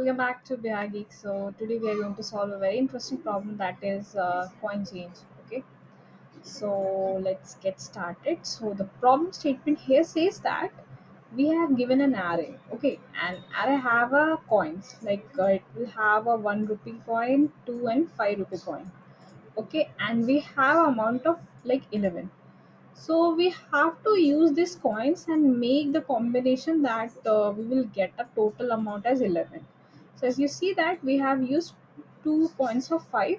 welcome back to BiharGeeks. So today we are going to solve a very interesting problem that is coin change. Okay, so let's get started. So the problem statement here says that we have given an array. Okay, and array have a coins like it will have a 1 rupee coin, 2 and 5 rupee coin. Okay, and we have amount of like 11. So we have to use these coins and make the combination that we will get a total amount as 11. So as you see that we have used 2 coins of 5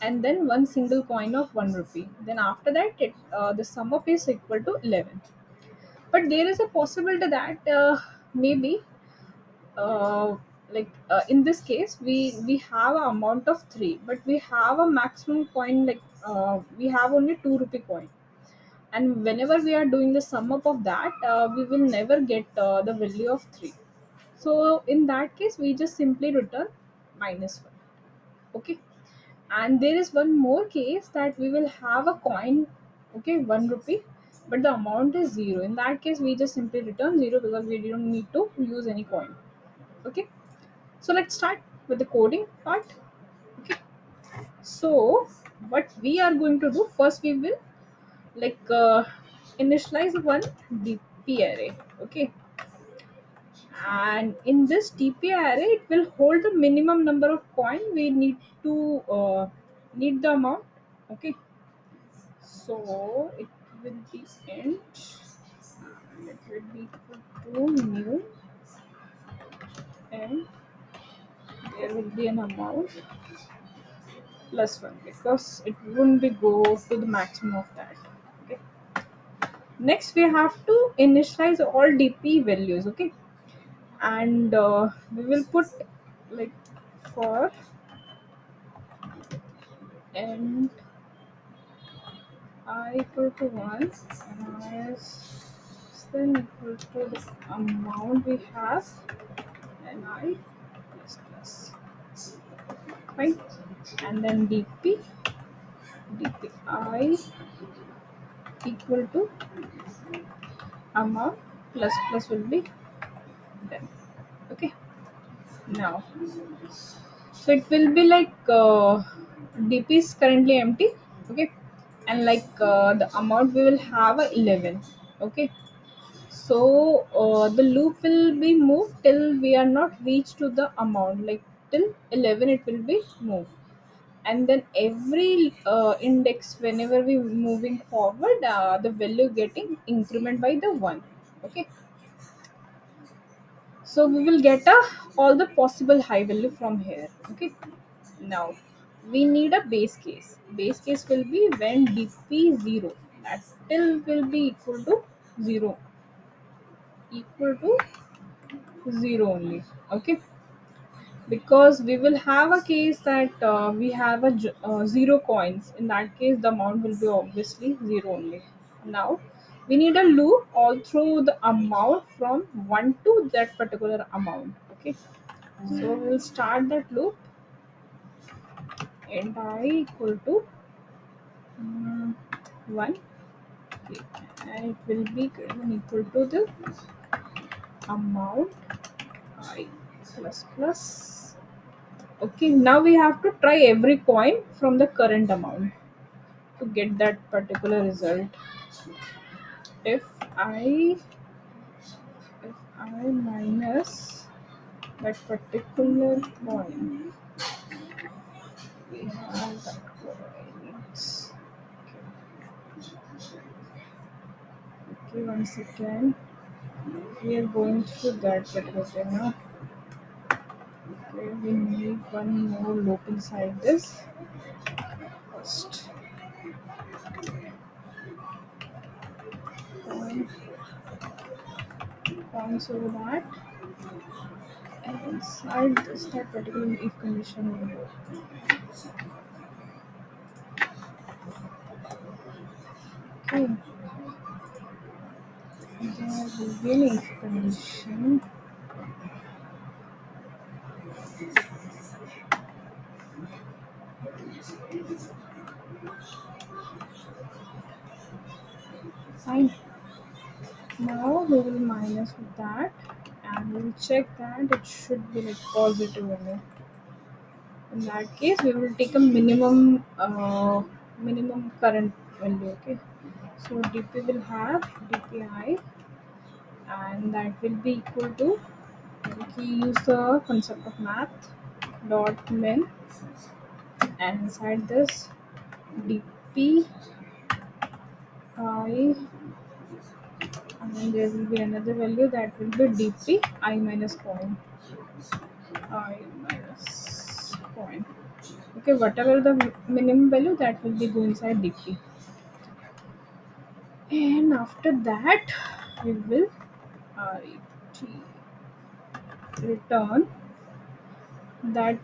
and then one single coin of 1 rupee. Then after that the sum up is equal to 11. But there is a possibility that maybe in this case we have an amount of 3 but we have a maximum coin like we have only 2 rupee coin, and whenever we are doing the sum up of that we will never get the value of 3. So in that case we just simply return -1. Okay, and there is one more case that we will have a coin, okay, 1 rupee, but the amount is 0. In that case we just simply return 0 because we don't need to use any coin. Okay, so let's start with the coding part. Okay, so what we are going to do first, we will initialize one dp array. Okay, and in this dp array it will hold the minimum number of coin we need to need the amount. Okay, so it will be int and it will be equal to new, and there will be an amount plus 1 because it won't be go to the maximum of that. Okay, next we have to initialize all dp values. Okay, and we will put like for and I equal to 1 as then equal to the amount we have and I plus fine, and then dpi equal to amount plus will be done. Okay, now so it will be like dp is currently empty. Okay, and the amount we will have a 11. Okay, so the loop will be moved till we are not reached to the amount, like till 11 it will be moved, and then every index whenever we moving forward the value getting increment by the 1. Okay, so we will get all the possible high value from here. Okay, now we need a base case. Base case will be when dp 0, that till will be equal to 0 only. Okay, because we will have a case that we have a 0 coins. In that case the amount will be obviously 0 only. Now we need a loop all through the amount from 1 to that particular amount. Okay, so we'll start that loop and I equal to 1. Okay, and it will be equal to the amount I plus. Okay, now we have to try every coin from the current amount to get that particular result. If I if I minus that particular coin, we have that coins. Okay, once again we are going through that particular thing now. Okay, we need one more loop inside this first. Coin, coins over that, and inside this that particular if condition will go. Okay, there will be an if condition. Fine. Now we will minus with that, and we'll check that it should be like positive only. In that case, we will take a minimum current value. Okay, so dp will have dpi, and that will be equal to, we use the concept of math dot min, and inside this dp I, and then there will be another value that will be dp I minus coin, I minus coin. Okay, whatever the minimum value, that will be go inside dp, and after that we will ret return that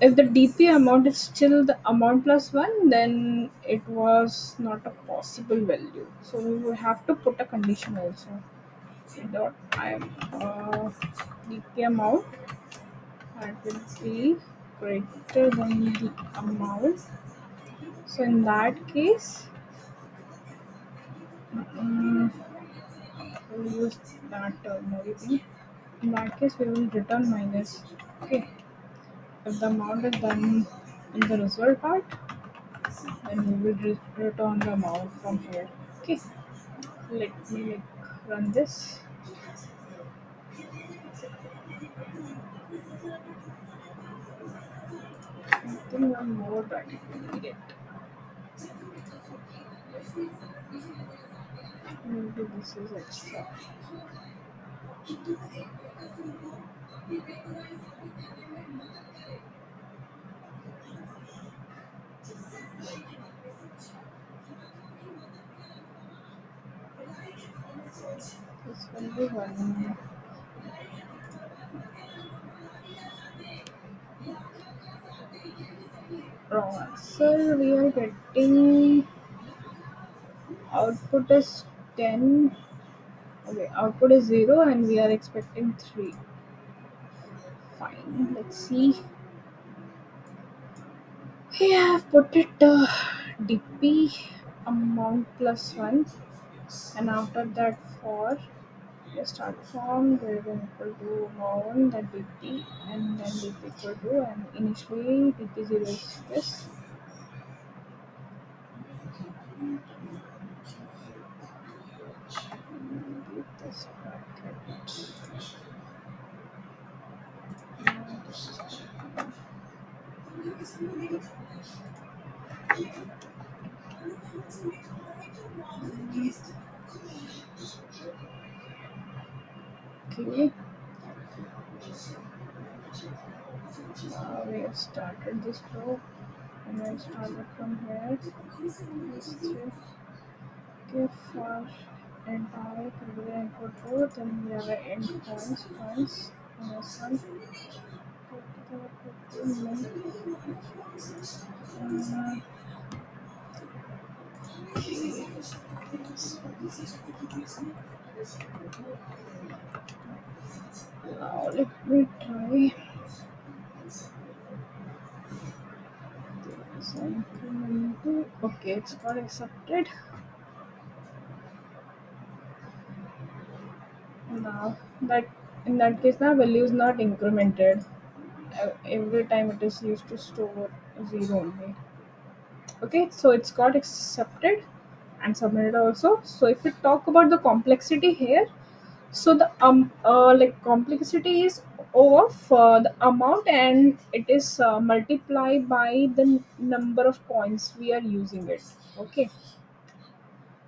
if the dp amount is still the amount plus 1, then it was not a possible value, so we will have to put a condition also. Dot dp amount that will be greater than the amount. So in that case, um, we'll use that term maybe. In that case, we will return minus. Okay, if the amount is done in the result part, then we will return the amount from here. Okay, let me run this. I think one more that we need it. Maybe this is extra. This will be one wrong answer. We are getting output is 10. Okay, output is 0 and we are expecting 3. Fine, let's see. We have put it dp amount plus 1, and after that for the start from we're going equal to amount, then dp, and then dp equal to, and initially dp0 is this. Give this bracket. Okay, we have started this flow, and I started from here. These three. Okay, for entire career input row, then we have an end points minus 1. Now let me try this incremental. Okay, it's got accepted. Now that, in that case, the value is not incremented. Every time it is used to store 0 only. Okay, so it's got accepted and submitted also. So if we talk about the complexity here, so the complexity is of the amount, and it is multiplied by the number of coins we are using it. Okay,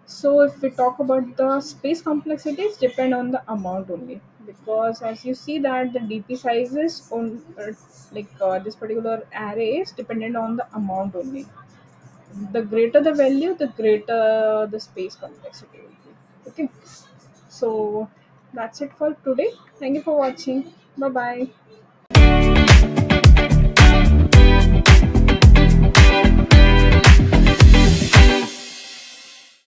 so if we talk about the space complexities, depend on the amount only, because as you see that the dp sizes on this particular array is dependent on the amount only. The greater the value, the greater the space complexity will be. Okay, so that's it for today. Thank you for watching. Bye bye.